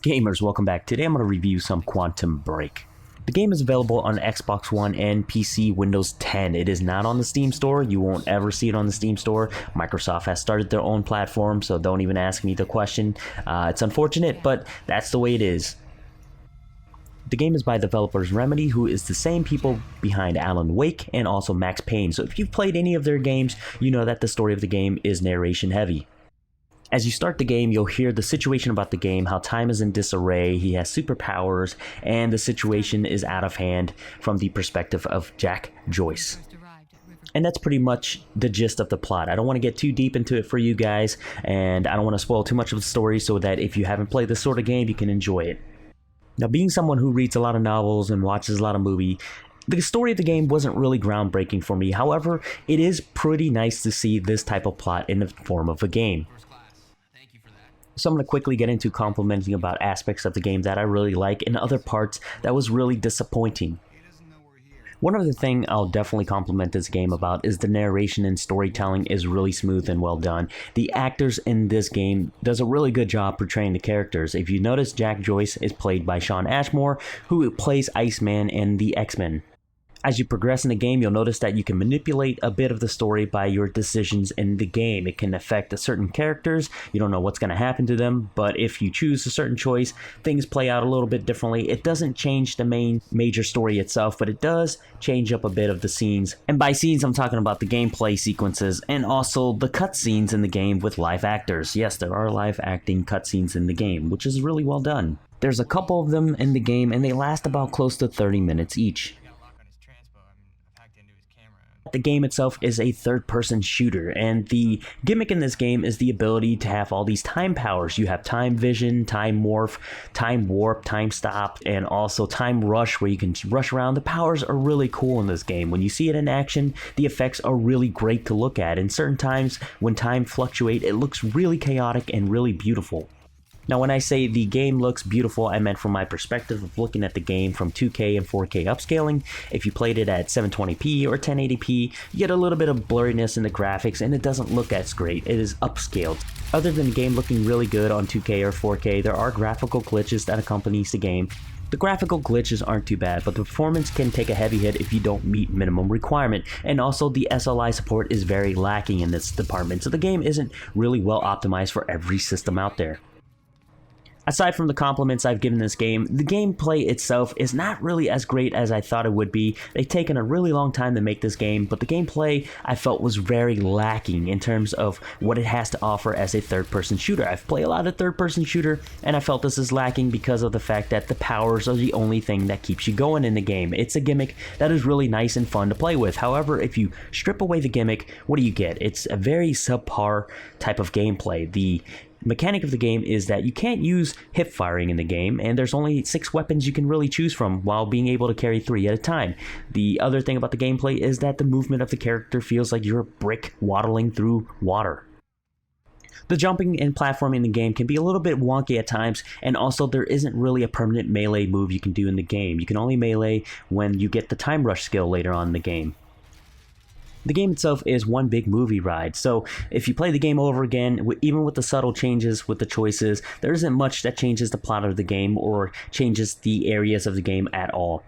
Gamers, welcome back. Today I'm going to review some Quantum Break. The game is available on Xbox One and PC Windows 10. It is not on the Steam store. You won't ever see it on the Steam store. Microsoft has started their own platform, so don't even ask me the question. It's unfortunate, but that's the way it is. The game is by developers Remedy, who is the same people behind Alan Wake and also Max Payne. So if you've played any of their games, you know that the story of the game is narration heavy. As you start the game, you'll hear the situation about the game, how time is in disarray, he has superpowers, and the situation is out of hand from the perspective of Jack Joyce. And that's pretty much the gist of the plot. I don't want to get too deep into it for you guys, and I don't want to spoil too much of the story so that if you haven't played this sort of game, you can enjoy it. Now, being someone who reads a lot of novels and watches a lot of movies, the story of the game wasn't really groundbreaking for me. However, it is pretty nice to see this type of plot in the form of a game. So I'm going to quickly get into complimenting about aspects of the game that I really like and other parts that was really disappointing. One other thing I'll definitely compliment this game about is the narration and storytelling is really smooth and well done. The actors in this game does a really good job portraying the characters. If you notice, Jack Joyce is played by Shawn Ashmore, who plays Iceman in the X-Men. As you progress in the game, you'll notice that you can manipulate a bit of the story by your decisions in the game. It can affect certain characters. You don't know what's going to happen to them, but if you choose a certain choice, things play out a little bit differently. It doesn't change the major story itself, but it does change up a bit of the scenes. And by scenes, I'm talking about the gameplay sequences and also the cutscenes in the game with live actors. Yes, there are live acting cutscenes in the game, which is really well done. There's a couple of them in the game, and they last about close to 30 minutes each. The game itself is a third-person shooter, and the gimmick in this game is the ability to have all these time powers. You have time vision, time morph, time warp, time stop, and also time rush, where you can rush around. The powers are really cool in this game. When you see it in action, the effects are really great to look at. In certain times, when time fluctuates, it looks really chaotic and really beautiful. Now, when I say the game looks beautiful, I meant from my perspective of looking at the game from 2K and 4K upscaling. If you played it at 720p or 1080p, you get a little bit of blurriness in the graphics, and it doesn't look as great. It is upscaled. Other than the game looking really good on 2K or 4K, there are graphical glitches that accompanies the game. The graphical glitches aren't too bad, but the performance can take a heavy hit if you don't meet minimum requirement, and also the SLI support is very lacking in this department, so the game isn't really well optimized for every system out there. Aside from the compliments I've given this game, the gameplay itself is not really as great as I thought it would be. They've taken a really long time to make this game, but the gameplay I felt was very lacking in terms of what it has to offer as a third-person shooter. I've played a lot of third-person shooter, and I felt this is lacking because of the fact that the powers are the only thing that keeps you going in the game. It's a gimmick that is really nice and fun to play with. However, if you strip away the gimmick, what do you get? It's a very subpar type of gameplay. The mechanic of the game is that you can't use hip firing in the game, and there's only 6 weapons you can really choose from while being able to carry 3 at a time. The other thing about the gameplay is that the movement of the character feels like you're a brick waddling through water. The jumping and platforming in the game can be a little bit wonky at times, and also there isn't really a permanent melee move you can do in the game. You can only melee when you get the time rush skill later on in the game. The game itself is one big movie ride, so if you play the game over again, even with the subtle changes with the choices, there isn't much that changes the plot of the game or changes the areas of the game at all.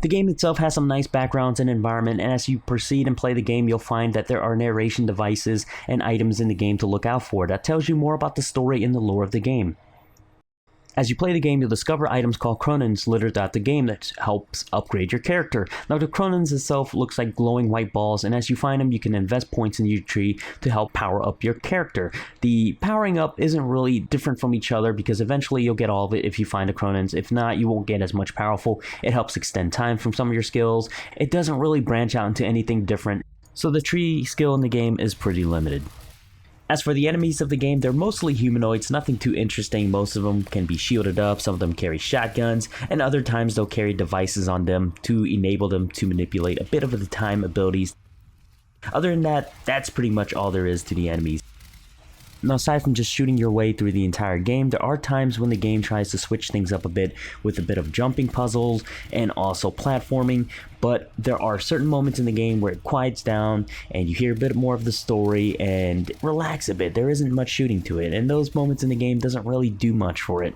The game itself has some nice backgrounds and environment, and as you proceed and play the game, you'll find that there are narration devices and items in the game to look out for that tells you more about the story and the lore of the game. As you play the game, you'll discover items called Chronons littered throughout the game that helps upgrade your character. Now, the Chronons itself looks like glowing white balls, and as you find them, you can invest points in your tree to help power up your character. The powering up isn't really different from each other because eventually you'll get all of it if you find a Chronons. If not, you won't get as much powerful. It helps extend time from some of your skills. It doesn't really branch out into anything different, so the tree skill in the game is pretty limited. As for the enemies of the game, they're mostly humanoids, nothing too interesting. Most of them can be shielded up, some of them carry shotguns, and other times they'll carry devices on them to enable them to manipulate a bit of the time abilities. Other than that, that's pretty much all there is to the enemies. Now, aside from just shooting your way through the entire game, there are times when the game tries to switch things up a bit with a bit of jumping puzzles and also platforming, but there are certain moments in the game where it quiets down and you hear a bit more of the story and relax a bit. There isn't much shooting to it, and those moments in the game doesn't really do much for it.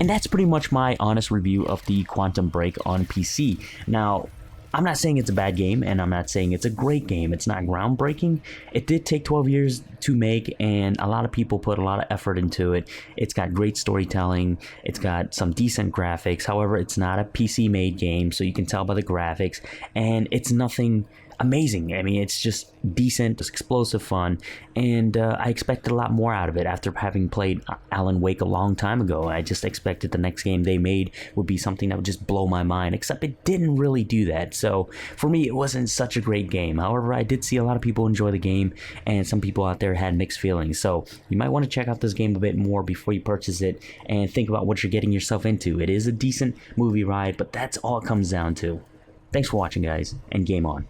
And that's pretty much my honest review of the Quantum Break on PC. Now, I'm not saying it's a bad game, and I'm not saying it's a great game. It's not groundbreaking. It did take 12 years to make, and a lot of people put a lot of effort into it. It's got great storytelling. It's got some decent graphics. However, it's not a PC-made game, so you can tell by the graphics, and it's nothing amazing. I mean, it's just decent, it's explosive fun, and I expected a lot more out of it after having played Alan Wake a long time ago. I just expected the next game they made would be something that would just blow my mind, except it didn't really do that. So for me, it wasn't such a great game. However, I did see a lot of people enjoy the game, and some people out there had mixed feelings. So you might want to check out this game a bit more before you purchase it, and think about what you're getting yourself into. It is a decent movie ride, but that's all it comes down to. Thanks for watching, guys, and game on.